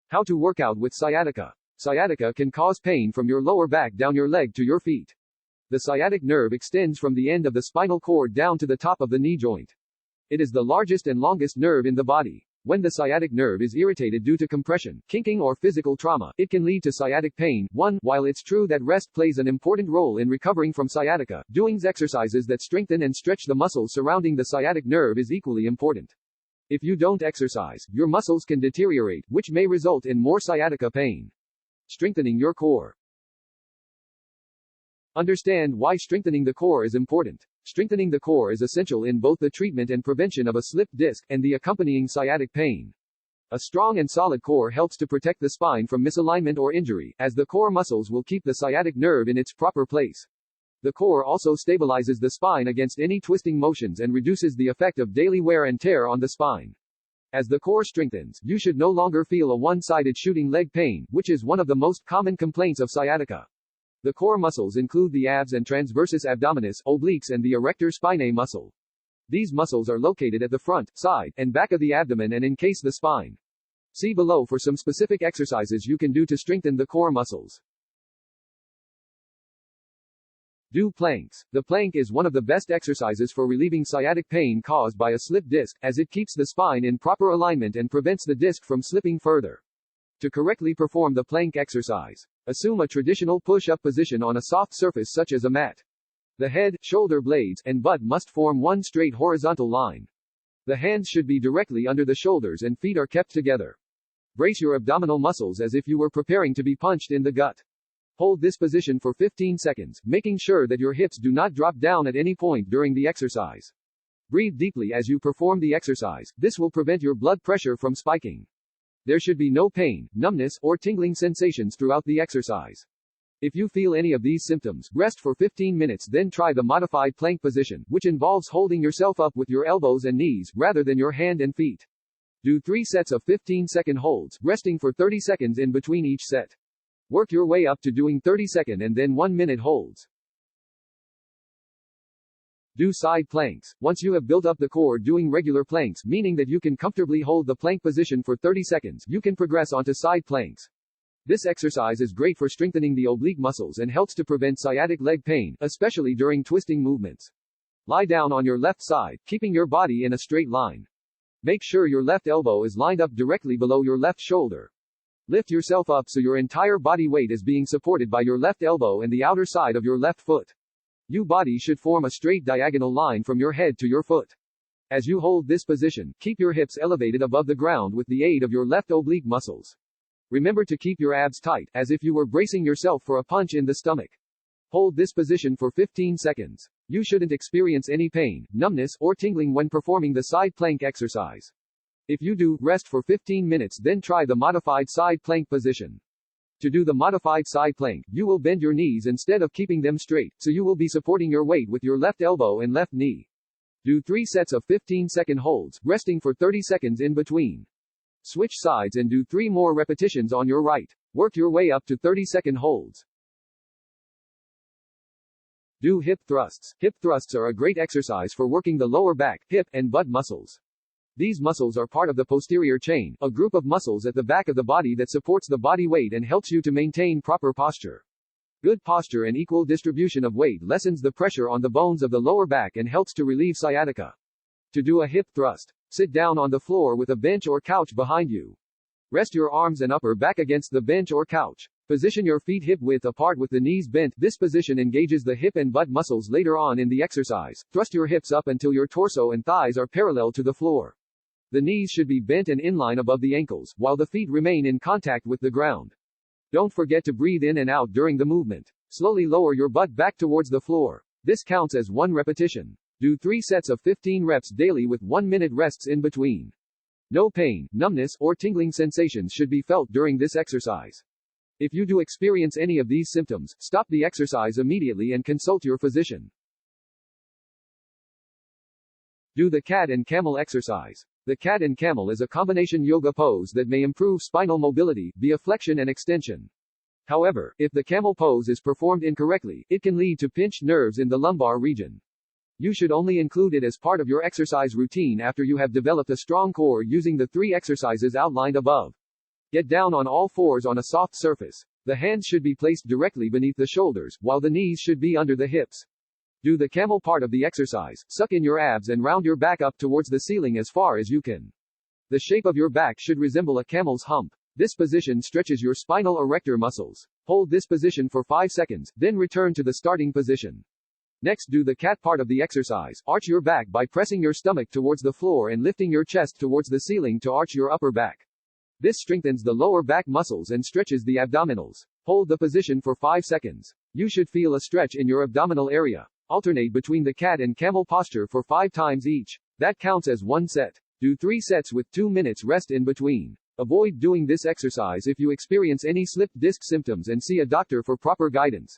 How to work out with sciatica. Sciatica can cause pain from your lower back down your leg to your feet. The sciatic nerve extends from the end of the spinal cord down to the top of the knee joint. It is the largest and longest nerve in the body. When the sciatic nerve is irritated due to compression, kinking, or physical trauma, it can lead to sciatic pain. 1. While it's true that rest plays an important role in recovering from sciatica, doing exercises that strengthen and stretch the muscles surrounding the sciatic nerve is equally important. If you don't exercise, your muscles can deteriorate, which may result in more sciatica pain. Strengthening your core. Understand why strengthening the core is important. Strengthening the core is essential in both the treatment and prevention of a slipped disc, and the accompanying sciatic pain. A strong and solid core helps to protect the spine from misalignment or injury, as the core muscles will keep the sciatic nerve in its proper place. The core also stabilizes the spine against any twisting motions and reduces the effect of daily wear and tear on the spine. As the core strengthens, you should no longer feel a one-sided shooting leg pain, which is one of the most common complaints of sciatica. The core muscles include the abs and transversus abdominis, obliques, and the erector spinae muscle. These muscles are located at the front, side, and back of the abdomen and encase the spine. See below for some specific exercises you can do to strengthen the core muscles. Do planks. The plank is one of the best exercises for relieving sciatic pain caused by a slipped disc, as it keeps the spine in proper alignment and prevents the disc from slipping further. To correctly perform the plank exercise, assume a traditional push-up position on a soft surface such as a mat. The head, shoulder blades, and butt must form one straight horizontal line. The hands should be directly under the shoulders and feet are kept together. Brace your abdominal muscles as if you were preparing to be punched in the gut. Hold this position for 15 seconds, making sure that your hips do not drop down at any point during the exercise. Breathe deeply as you perform the exercise. This will prevent your blood pressure from spiking. There should be no pain, numbness, or tingling sensations throughout the exercise. If you feel any of these symptoms, rest for 15 minutes, then try the modified plank position, which involves holding yourself up with your elbows and knees, rather than your hand and feet. Do 3 sets of 15-second holds, resting for 30 seconds in between each set. Work your way up to doing 30-second and then 1-minute holds. Do side planks. Once you have built up the core doing regular planks, meaning that you can comfortably hold the plank position for 30 seconds, you can progress onto side planks. This exercise is great for strengthening the oblique muscles and helps to prevent sciatic leg pain, especially during twisting movements. Lie down on your left side, keeping your body in a straight line. Make sure your left elbow is lined up directly below your left shoulder. Lift yourself up so your entire body weight is being supported by your left elbow and the outer side of your left foot. Your body should form a straight diagonal line from your head to your foot. As you hold this position, keep your hips elevated above the ground with the aid of your left oblique muscles. Remember to keep your abs tight, as if you were bracing yourself for a punch in the stomach. Hold this position for 15 seconds. You shouldn't experience any pain, numbness, or tingling when performing the side plank exercise. If you do, rest for 15 minutes, then try the modified side plank position. To do the modified side plank, you will bend your knees instead of keeping them straight, so you will be supporting your weight with your left elbow and left knee. Do 3 sets of 15-second holds, resting for 30 seconds in between. Switch sides and do 3 more repetitions on your right. Work your way up to 30-second holds. Do hip thrusts. Hip thrusts are a great exercise for working the lower back, hip, and butt muscles. These muscles are part of the posterior chain, a group of muscles at the back of the body that supports the body weight and helps you to maintain proper posture. Good posture and equal distribution of weight lessens the pressure on the bones of the lower back and helps to relieve sciatica. To do a hip thrust, sit down on the floor with a bench or couch behind you. Rest your arms and upper back against the bench or couch. Position your feet hip-width apart with the knees bent. This position engages the hip and butt muscles later on in the exercise. Thrust your hips up until your torso and thighs are parallel to the floor. The knees should be bent and inline above the ankles, while the feet remain in contact with the ground. Don't forget to breathe in and out during the movement. Slowly lower your butt back towards the floor. This counts as 1 repetition. Do 3 sets of 15 reps daily with 1-minute rests in between. No pain, numbness, or tingling sensations should be felt during this exercise. If you do experience any of these symptoms, stop the exercise immediately and consult your physician. Do the cat and camel exercise. The cat and camel is a combination yoga pose that may improve spinal mobility via flexion and extension. However, if the camel pose is performed incorrectly, it can lead to pinched nerves in the lumbar region. You should only include it as part of your exercise routine after you have developed a strong core using the 3 exercises outlined above. Get down on all fours on a soft surface. The hands should be placed directly beneath the shoulders, while the knees should be under the hips. Do the camel part of the exercise. Suck in your abs and round your back up towards the ceiling as far as you can. The shape of your back should resemble a camel's hump. This position stretches your spinal erector muscles. Hold this position for 5 seconds, then return to the starting position. Next, do the cat part of the exercise. Arch your back by pressing your stomach towards the floor and lifting your chest towards the ceiling to arch your upper back. This strengthens the lower back muscles and stretches the abdominals. Hold the position for 5 seconds. You should feel a stretch in your abdominal area. Alternate between the cat and camel posture for 5 times each. That counts as 1 set. Do 3 sets with 2 minutes rest in between. Avoid doing this exercise if you experience any slip disc symptoms and see a doctor for proper guidance.